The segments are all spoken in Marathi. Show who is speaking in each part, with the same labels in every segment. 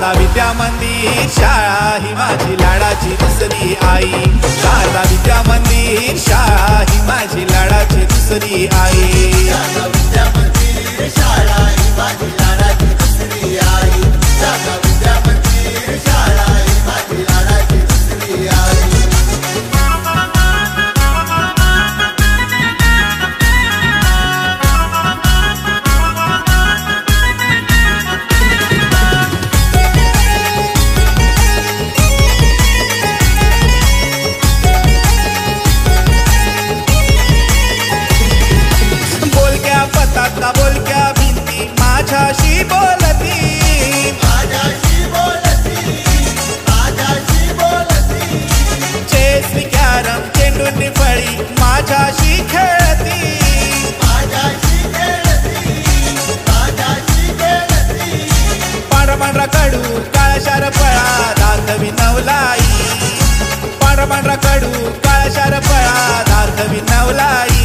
Speaker 1: शारदा विद्या मंदिर शाळा ही माझी लाडाची दुसरी आई। शारदा विद्या मंदिर शाळा ही माझी लाडाची दुसरी आई।
Speaker 2: शारदा विद्या मंदिर शाळा ही माझी लाडाची दुसरी आई। शारदा विद्या मंदिर शाळा ही माझी लाडाची दुसरी आई।
Speaker 1: बोलक्या भिंती माझ्याशी बोलती,
Speaker 2: माझ्याशी बोलती, माझ्याशी बोलती।
Speaker 1: चेस कॅरम चेंडूंनी फळी माझ्याशी खेळती,
Speaker 2: माझ्याशी खेळती, माझ्याशी खेळती।
Speaker 1: पांढरा कडू काळशार फळा दाखवी नवलाई, पांढरा कडू काळशार फळा दाखवी नवलाई।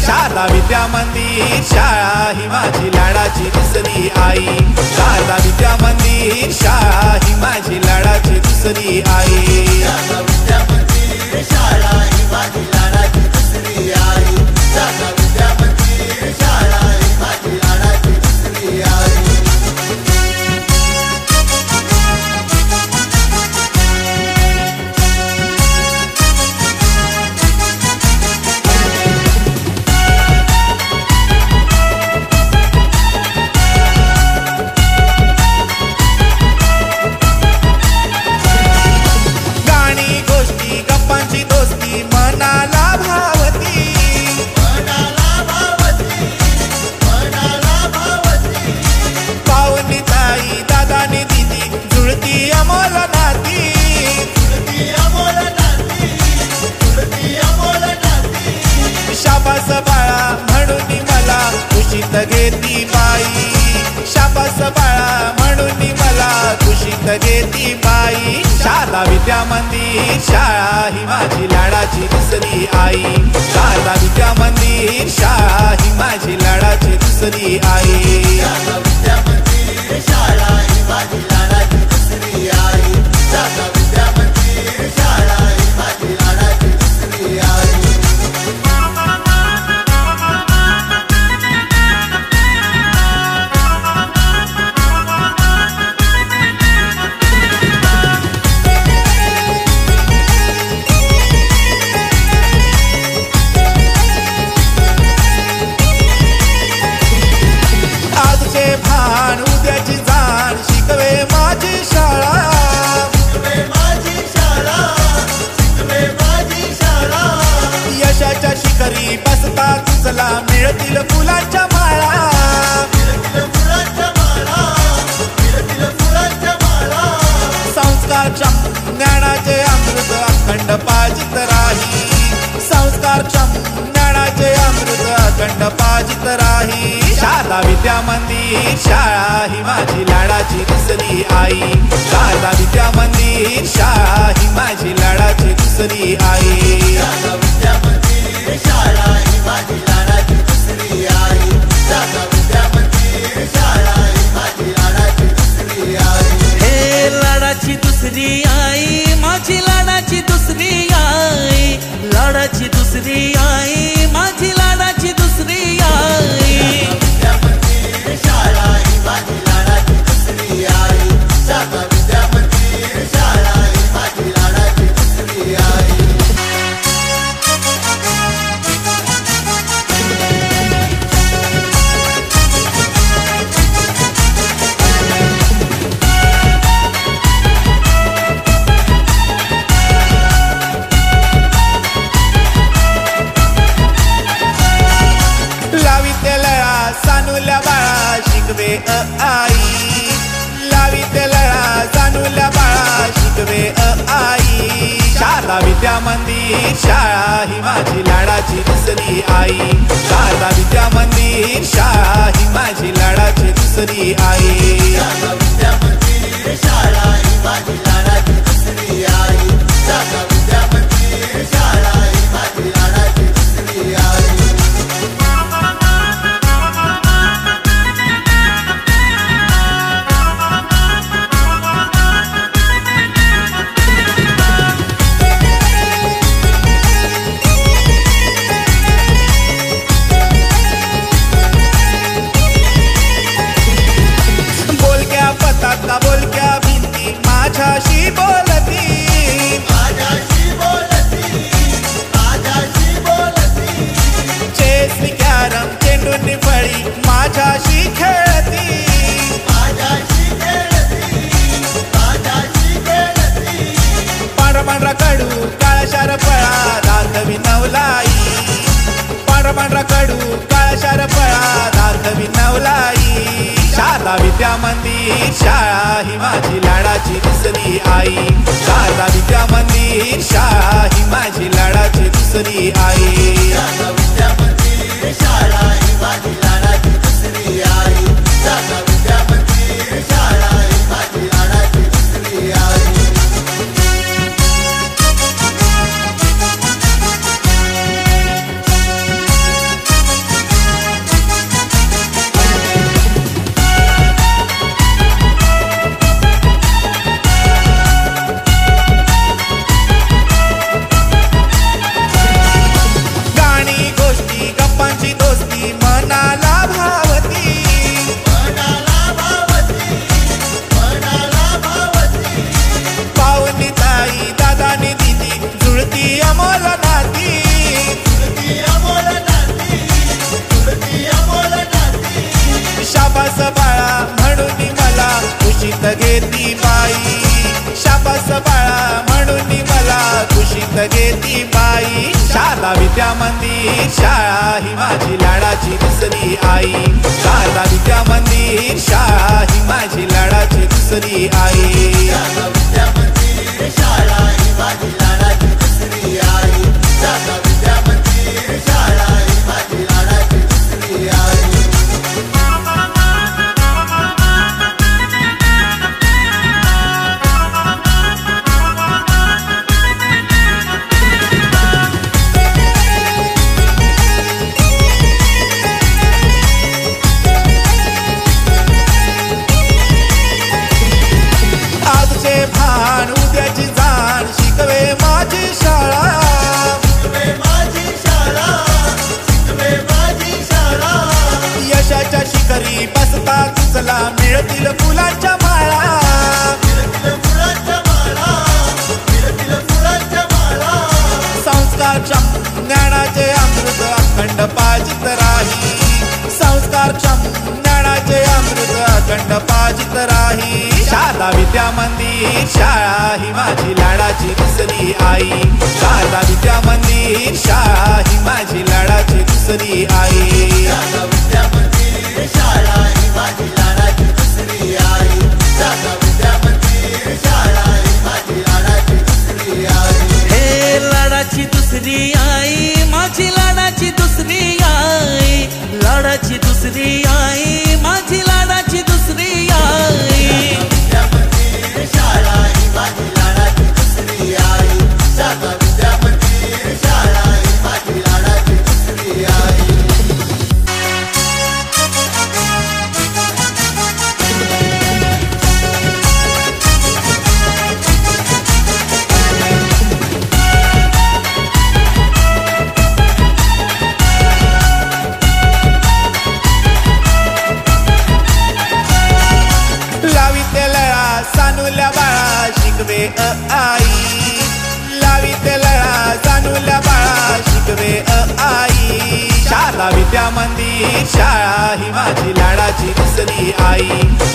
Speaker 1: शारदा विद्या मंदिर शाळा ही माझी लाडाची दुसरी आई। शारदा विद्या मंदिर शाळा ही माझी लाडाची दुसरी आई।
Speaker 2: शारदा विद्या मंदिर शाळा ही माझी लाडाची दुसरी आई। शारदा विद्या मंदिर शाळा ही माझी लाडाची दुसरी आई।
Speaker 1: शाबास बाळा म्हणून मला खुशीत घेती बाई, शाबास बाळा म्हणून मला खुशीत घेती बाई। शारदा विद्या मंदिर शाळा ही माझी लाडाची दुसरी आई। शारदा विद्या मंदिर शाळा ही माझी लाडाची दुसरी आई।
Speaker 2: शारदा विद्या मंदिर शाळा ही माझी लाडाची दुसरी आई। शारदा विद्या मंदिर शाळा ही माझी लाडाची दुसरी आई।
Speaker 1: आजचे भान उद्याची जाण शिकवे माझी शाळा,
Speaker 2: शिकवे माझी शाळा, शिकवे माझी शाळा।
Speaker 1: यशाच्या शिखरी बसता तुझला मिळतील फुलांच्या माळा,
Speaker 2: मिळतील फुलांच्या माळा, मिळतील फुलांच्या माळा।
Speaker 1: संस्कारच्या ज्ञानाचे अमृत अखंड पाजित राही, संस्कारच्या ज्ञानाचे अमृत अखंड पाजित राही। शारदा विद्या मंदिर शाळा ही माझी लाडाची दुसरी आई। शारदा विद्या मंदिर शाळा ही माझी लाडाची दुसरी आई।
Speaker 2: शारदा विद्या मंदिर शाळा ही माझी लाडाची दुसरी आई। शारदा विद्या मंदिर शाळा ही माझी लाडाची दुसरी आई।
Speaker 3: हे लाडाची दुसरी आई, माझी लाडाची दुसरी आई, लाडाची दुसरी आई, माझी लाडाची दुसरी आई।
Speaker 2: विद्या मंदिर शाळा ही माझी लाडाची दुसरी आई। शारदा विद्या मंदिर शाळा ही माझी लाडाची दुसरी आई।
Speaker 1: लाविते लळा सानुल्या बाळा शिकवे आई, लाविते लळा सानुल्या बाळा शिकवे आई। शारदा विद्या मंदिर शाळा ही माझी लाडाची दुसरी आई। शारदा विद्या मंदिर शाळा ही माझी लाडाची दुसरी आई।
Speaker 2: शारदा विद्या मंदिर शाळा ही माझी लाडाची दुसरी आई। शारदा विद्या मंदिर शाळा ही माझी लाडाची दुसरी आई।
Speaker 1: पांढरा कडू काळा शार फळा दाखवी नवलाई पांढरा कडू काळा शार फळा दाखवी नवलाई शारदा विद्या मंदिर शाळा ही माझी लाडाची दुसरी आई शारदा विद्या मंदिर शाळा ही माझी लाडाची दुसरी आई
Speaker 2: शारदा विद्या मंदिर शाळा ही माझी लाडाची दुसरी आई शारदा विद्या मंदिर शाळा ही माझी लाडाची दुसरी आई
Speaker 1: शाबास बाळा म्हणून मला खुशीत घेती बाई शाबास बाळा म्हणून मला खुशीत घेती बाई शारदा विद्या मंदिर शाळा ही माझी लाडाची दुसरी आई शारदा विद्या मंदिर शाळा ही माझी लाडाची दुसरी आई
Speaker 2: शारदा विद्या मंदिर शाळा ही माझी लाडाची दुसरी आई शारदा विद्या मंदिर शाळा ही माझी लाडाची दुसरी आई
Speaker 1: आजचे भान उद्याची जाण शिकवे माझी शाळा
Speaker 2: शिकवे माझी शाळा शिकवे माझी शाळा
Speaker 1: यशाच्या शिखरी बसता तुझला मिळतील फुलांच्या माळा
Speaker 2: मिळतील फुलांच्या माळा मिळतील फुलांच्या माळा
Speaker 1: संस्कारक्षम ज्ञानाचे अमृत अखंड पाजित राही संस्कारक्षम ज्ञानाचे अमृत अखंड पाजित राही शारदा विद्या मंदिर शाळा ही माझी लाडाची दुसरी आई शारदा विद्या मंदिर शाळा ही माझी लाडाची दुसरी आई
Speaker 2: शारदा विद्या मंदिर शाळा ही माझी लाडाची दुसरी आई शारदा विद्या मंदिर शाळा ही माझी लाडाची दुसरी आई
Speaker 3: हे लाडाची दुसरी आई माझी लाडाची दुसरी आई लाडाची दुसरी आई माझी लाडाची दुसरी आई
Speaker 2: विद्या मंदिर शाळा ही माझी लाडाची दुसरी आई शारदा विद्या मंदिर शाळा ही माझी लाडाची दुसरी आई
Speaker 1: लाविते लळा सानुल्या बाळा शिकवे आई लाविते लळा सानुल्या बाळा शिकवे आई शारदा विद्या मंदिर शाळा ही माझी लाडाची दुसरी आई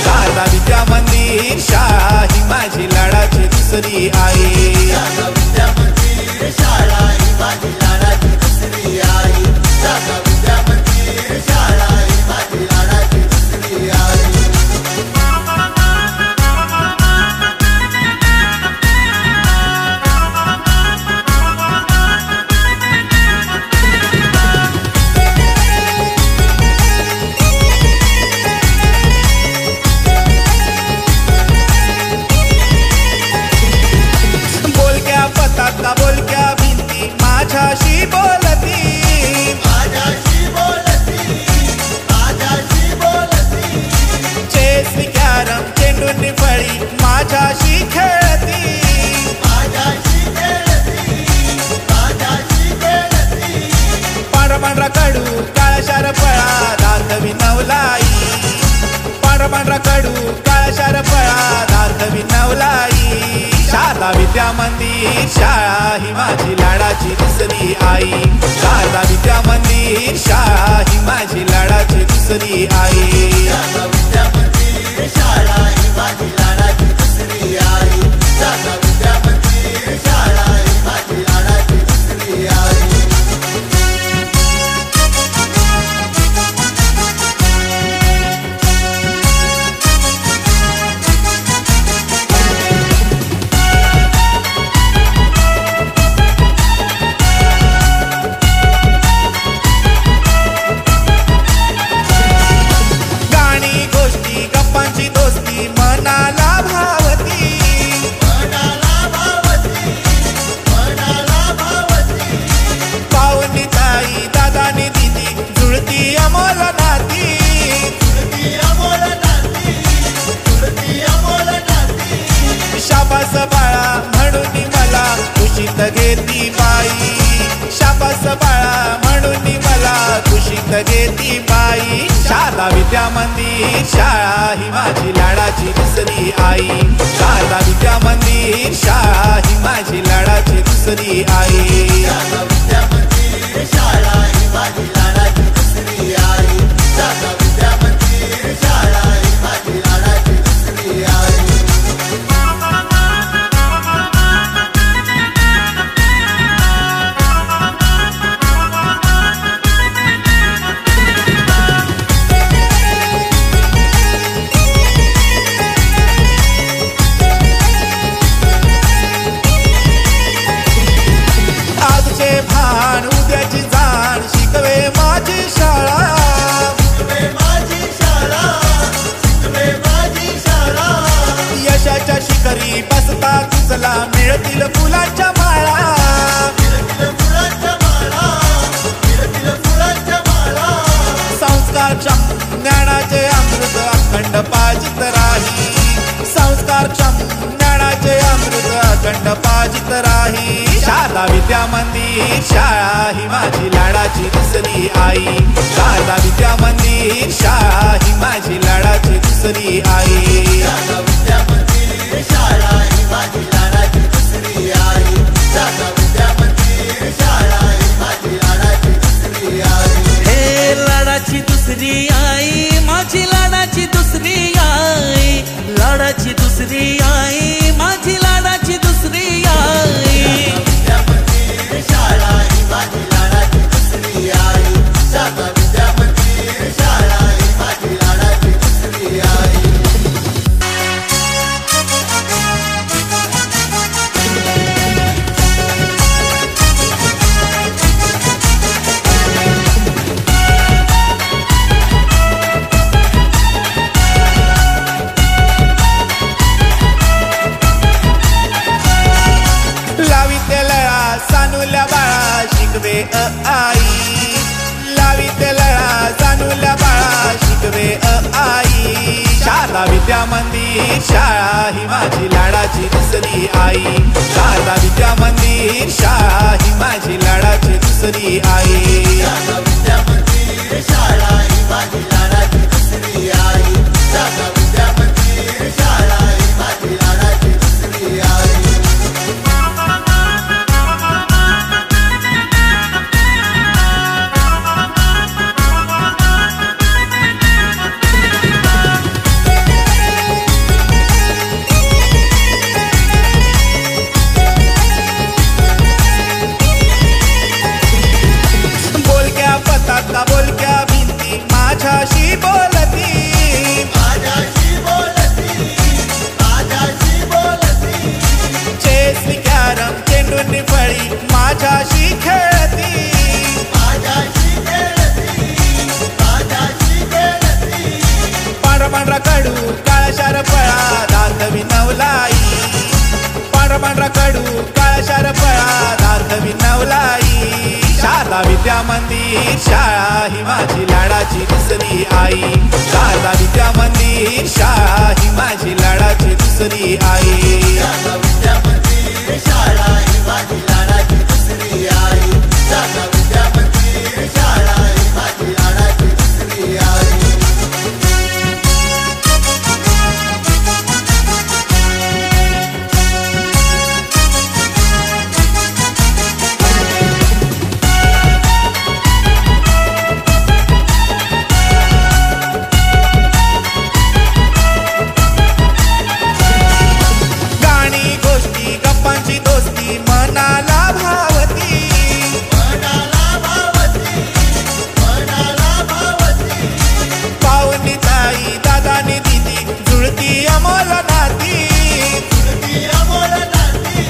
Speaker 1: शारदा विद्या मंदिर शाळा ही माझी लाडाची दुसरी आई
Speaker 2: शारदा विद्या मंदिर शाळा ही माझी लाडाची दुसरी आई शारदा विद्या मंदिर शाळा ही माझी लाडाची दुसरी आई
Speaker 1: बोलक्या पताका बोलक्या भिंती माझ्याशी बोलती
Speaker 2: माझ्याशी बोलती माझ्याशी बोलती
Speaker 1: चेस कॅरम चेंडूंनी फळी माझ्याशी खेळती
Speaker 2: माझ्याशी खेळती माझ्याशी खेळती
Speaker 1: पांढरा कडू काळा शार फळा दाखवी नवलाई पांढरा कडू काळा शार फळा दाखवी नवलाई शारदा विद्या मंदिर शाळा ही माझी लाडाची दुसरी आई शारदा विद्या मंदिर शाळा ही माझी लाडाची दुसरी आई
Speaker 2: शारदा विद्या मंदिर शाळा ही माझी लाडाची दुसरी आई शारदा विद्या मंदिर शाळा
Speaker 1: विद्या मंदिर शाळा ही माझी लाडाची दुसरी आई. शारदा विद्या मंदिर शाळा ही माझी लाडाची दुसरी आई.
Speaker 2: शारदा विद्या मंदिर शाळा ही माझी लाडाची दुसरी आई. शारदा विद्या मंदिर शाळा ही माझी लाडाची दुसरी आई.
Speaker 1: आजचे भान उद्याची जाण शिकवे माझी शाळा.
Speaker 2: शिकवे माझी शाळा. शिकवे माझी शाळा.
Speaker 1: यशाच्या शिखरी बसता तुझला मिळतील फुलाच्या माळा.
Speaker 2: मिळतील फुलांच्या माळा. मिळतील फुलांच्या माळा.
Speaker 1: संस्कारक्षम ज्ञानाचे अमृत अखंड पाजित राही. संस्कारक्षम ज्ञानाचे अमृत अखंड पाजित राही. शारदा विद्या मंदिर शाळा ही माझी लाडाची दुसरी आई. शारदा विद्या मंदिर शाळा ही माझी लाडाची दुसरी आई.
Speaker 2: शारदा विद्या मंदिर शाळा ही माझी लाडाची दुसरी आई. शारदा विद्या मंदिर शाळा ही माझी लाडाची दुसरी आई.
Speaker 3: हे लाडाची दुसरी आई, माझी लाडाची दुसरी आई. लाडाची दुसरी आई, माझी लाडाची दुसरी आई.
Speaker 2: विद्या मंदिर शाळा ही माझी लाडाची दुसरी आई. शारदा विद्या मंदिर शाळा ही माझी लाडाची दुसरी आई.
Speaker 1: लाविते लळा सानुल्या बाळा शिकवे आई. लाविते लळा सानुल्या बाळा शिकवे आई. शारदा विद्या मंदिर शाळा ही माझी लाडाची दुसरी आई. शारदा विद्या मंदिर शाळा ही माझी लाडाची दुसरी आई.
Speaker 2: शारदा विद्या मंदिर शाळा ही माझी लाडाची दुसरी आई. शारदा विद्या मंदिर शाळा ही माझी लाडाची दुसरी आई.
Speaker 1: बोलक्या पताका बोलक्या भिंती माझ्याशी बोलती.
Speaker 2: माझ्याशी बोलती. माझ्याशी बोलती.
Speaker 1: चेस कॅरम चेंडूंनी फळी माझ्याशी खेळती.
Speaker 2: माझ्याशी खेळती. माझ्याशी खेळती.
Speaker 1: पांढरा पांढरा कडू काळा शार फळा दाखवी नवलाई. पांढरा पांढरा कडू काळा शार फळा दाखवी नवलाई. शारदा विद्या मंदिर शाळा ही माझी लाडाची दुसरी आई. शारदा विद्या मंदिर शाळा ही माझी लाडाची दुसरी आई.
Speaker 2: शारदा विद्या मंदिर शाळा ही माझी लाडाची दुसरी आई. शारदा विद्या मंदिर शाळा ही माझी लाडाची दुसरी आई.
Speaker 1: गाणी गोष्टी गप्पांची दोस्ती मनाला भावती.
Speaker 2: मनाला भावती. मनाला भावती.
Speaker 1: पाहुणी ताई दादानी दिदी जुळती अमोल नाती.
Speaker 2: तुरती अमोल नाती.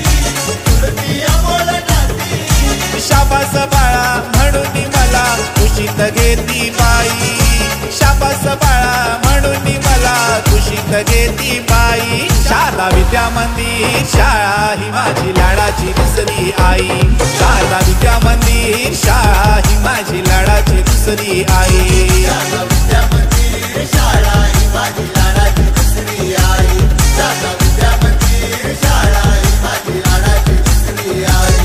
Speaker 2: तुरती अमोल नाती.
Speaker 1: शाबास बाळा म्हणून मला खुशीत घेती बाई. शाबास बाळा म्हणून मला खुशीत घेती बाई. शारदा विद्या मंदिर शाळा ही माझी लाडाची दुसरी आई. शारदा विद्या मंदिर शाळा ही माझी लाडाची दुसरी आई.
Speaker 2: शारदा विद्या मंदिर शाळा ही माझी लाडाची दुसरी आई. शारदा विद्या मंदिर शाळा ही माझी लाडाची दुसरी आई.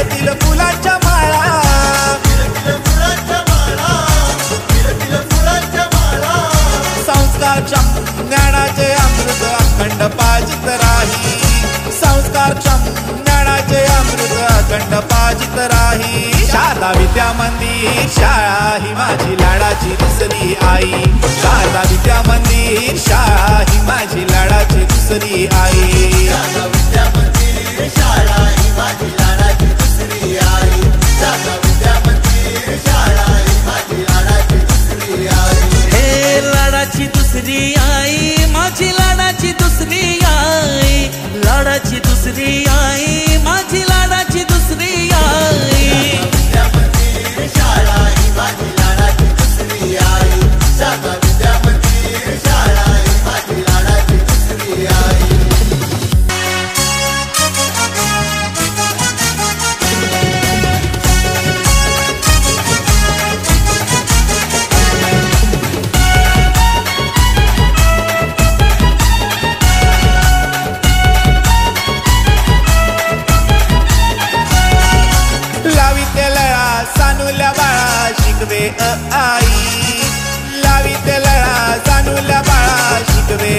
Speaker 1: फिरतील फुलांच्या माळा,
Speaker 2: फिरतील फुलांच्या माळा, फिरतील फुलांच्या माळा.
Speaker 1: संस्कारक्षम ज्ञानाचे अमृत अखंड पाजित राही, संस्कारक्षम ज्ञानाचे अमृत अखंड पाजित राही. शारदा विद्या मंदिर शाळा ही माझी लाडाची दुसरी आई, शारदा विद्या मंदिर शाळा ही माझी लाडाची दुसरी आई.
Speaker 2: शारदा विद्या मंदिर शाळा ही माझी लाडाची दुसरी आई. शारदा विद्या मंदिर शाळा ही माझी लाडाची दुसरी आई.
Speaker 3: हे लाडाची दुसरी आई, माझी लाडाची दुसरी आई, लाडाची दुसरी आई, माझी लाडाची दुसरी आई.
Speaker 2: विद्या मंदिर शाळा ही माझी लाडाची दुसरी आई. शारदा विद्या मंदिर शाळा ही माझी लाडाची दुसरी आई.
Speaker 1: लाविते लळा सानुल्या बाळा शिकवे आई, लाविते लळा सानुल्या बाळा शिकवे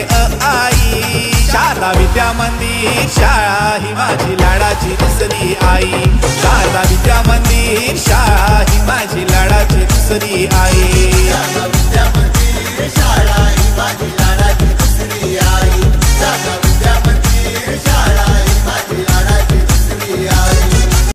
Speaker 1: आई. शारदा विद्या मंदिर शाळा ही माझी लाडाची दुसरी आई, शारदा विद्या मंदिर शाळा ही माझी लाडाची दुसरी